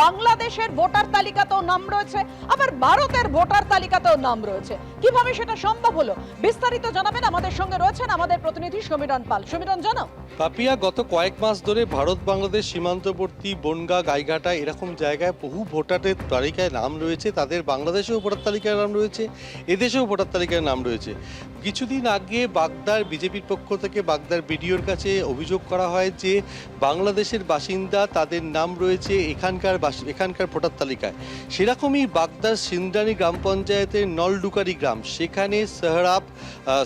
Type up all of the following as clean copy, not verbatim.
বাংলাদেশের ভোটার তালিকাতেও নাম রয়েছে, আবার ভারতের ভোটার তালিকাতেও নাম রয়েছে। কিভাবে সেটা সম্ভব হলো বিস্তারিত জানাবেন, আমাদের সঙ্গে রয়েছেন আমাদের প্রতিনিধি সমীরণ পাল। সমীরণ, জানাও। পাপিয়া, গত কয়েক মাস ধরে ভারত বাংলাদেশ সীমান্তবর্তী বনগাঁ, গাইঘাটা এরকম জায়গায় বহু ভোটারের তালিকায় নাম রয়েছে। তাদের বাংলাদেশেও ভোটার তালিকায় নাম রয়েছে, এদেশেও ভোটার তালিকায় নাম রয়েছে। কিছুদিন আগে বাগদার বিজেপির পক্ষ থেকে বাগদার বিডিওর কাছে অভিযোগ করা হয় যে বাংলাদেশের বাসিন্দা, তাদের নাম রয়েছে এখানকার ভোটার তালিকায়। সেরকমই বাগদার সিন্দ্রানী গ্রাম পঞ্চায়েতের নলডুকারি গ্রাম, সেখানে সোহরাব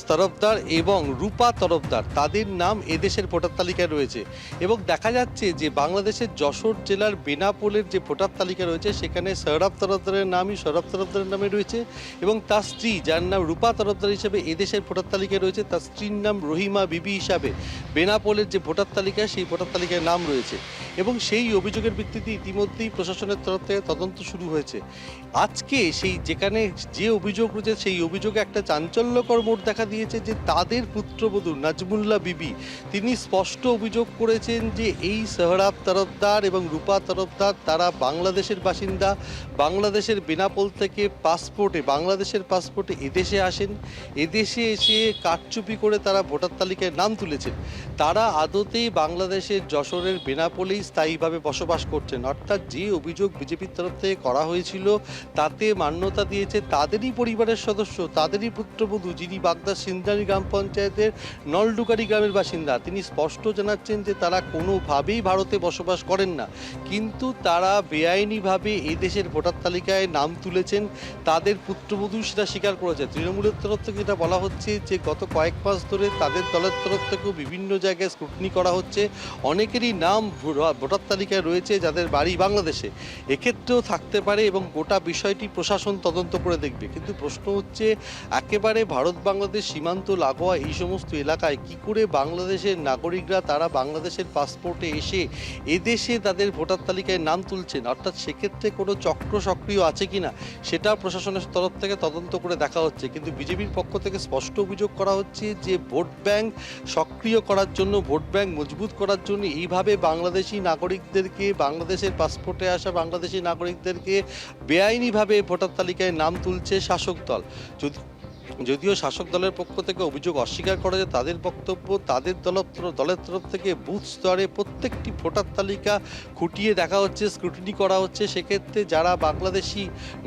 তরফদার এবং রূপা তরফদার, তাদের নাম এদেশের ভোটার তালিকায় রয়েছে। এবং দেখা যাচ্ছে যে বাংলাদেশের যশোর জেলার বেনাপোলের যে ভোটার তালিকা রয়েছে, সেখানে সোহরাব তরফদারের নামই সোহরাব তরফদারের নামে রয়েছে, এবং তার স্ত্রী, যার নাম রূপা তরফদার হিসেবে এদেশের ভোটার তালিকায় রয়েছে, তার স্ত্রীর নাম রহিমা বিবি হিসাবে বেনাপোলের যে ভোটার তালিকা, সেই ভোটার তালিকায় নাম রয়েছে। এবং সেই অভিযোগের ভিত্তিতে ইতিমধ্যেই প্রশাসনের তরফ থেকে তদন্ত শুরু হয়েছে। আজকে যেখানে যে অভিযোগ রয়েছে, সেই অভিযোগে একটা চাঞ্চল্যকর মোড় দেখা দিয়েছে যে তাদের পুত্রবধূ নাজমুল্লাহ বিবি, তিনি স্পষ্ট অভিযোগ করেছেন যে এই সোহরাব তরফদার এবং রূপা তরফদার তারা বাংলাদেশের বাসিন্দা। বাংলাদেশের বেনাপোল থেকে বাংলাদেশের পাসপোর্টে এদেশে আসেন, এদেশে এসে কারচুপি করে তারা ভোটার তালিকায় নাম তুলেছেন। তারা আদতেই বাংলাদেশের যশোরের বেনাপোলেই স্থায়ীভাবে বসবাস করছেন। অর্থাৎ যে অভিযোগ বিজেপির তরফ থেকে করা হয়েছিল, তাতে মান্যতা দিয়েছে তাদেরই পরিবারের সদস্য, তাদেরই পুত্রবধূ, যিনি বাগদার সিন্দ্রানী গ্রাম পঞ্চায়েতের নলডুকারি গ্রামের বাসিন্দা। তিনি স্পষ্ট জানাচ্ছেন যে তারা কোনোভাবেই ভারতে বসবাস করেন না, কিন্তু তারা বেআইনিভাবে এই দেশের ভোটার তালিকায় নাম তুলেছেন। তাদের পুত্রবধূ সেটা স্বীকার করেছে। তৃণমূলের তরফ থেকে যেটা বলা হচ্ছে যে গত কয়েক মাস ধরে তাদের দলের তরফ থেকেও বিভিন্ন জায়গায় স্ক্রুটিনি করা হচ্ছে। অনেকেরই নাম ভোটার তালিকায় রয়েছে যাদের বাড়ি বাংলাদেশে, এক্ষেত্রেও থাকতে পারে, এবং গোটা বিষয়টি প্রশাসন তদন্ত করে দেখবে। কিন্তু প্রশ্ন হচ্ছে, একেবারে ভারত বাংলাদেশ সীমান্ত লাগোয়া এই সমস্ত এলাকায় কি করে বাংলাদেশের নাগরিকরা তারা বাংলাদেশের পাসপোর্টে এসে এদেশে তাদের ভোটার তালিকায় নাম তুলছেন? অর্থাৎ সেক্ষেত্রে কোনো চক্র সক্রিয় আছে কিনা সেটা প্রশাসনের তরফ থেকে তদন্ত করে দেখা হচ্ছে। কিন্তু বিজেপির পক্ষ থেকে স্পষ্ট অভিযোগ করা হচ্ছে যে ভোট ব্যাংক সক্রিয় করার জন্য, ভোট ব্যাংক মজবুত করার জন্য এইভাবে বাংলাদেশি নাগরিকদেরকে, বাংলাদেশের পাসপোর্টে আসা বাংলাদেশি নাগরিকদেরকে বেআইনিভাবে ভোটার তালিকায় নাম তুলছে শাসক দল। যদিও শাসক দলের পক্ষ থেকে অভিযোগ অস্বীকার করা যায়, তাদের বক্তব্য তাদের দলের তরফ থেকে বুথ স্তরে প্রত্যেকটি ভোটার তালিকা খুঁটিয়ে দেখা হচ্ছে, স্ক্রুটিনি করা হচ্ছে। সেক্ষেত্রে যারা বাংলাদেশি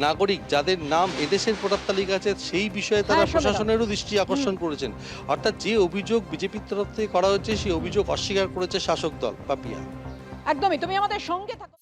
নাগরিক, যাদের নাম এদেশের ভোটার তালিকা আছে, সেই বিষয়ে তারা প্রশাসনেরও দৃষ্টি আকর্ষণ করেছেন। অর্থাৎ যে অভিযোগ বিজেপির তরফ থেকে করা হচ্ছে, সেই অভিযোগ অস্বীকার করেছে শাসক দল। পাপিয়া, একদমই, তুমি আমাদের সঙ্গে থাকো।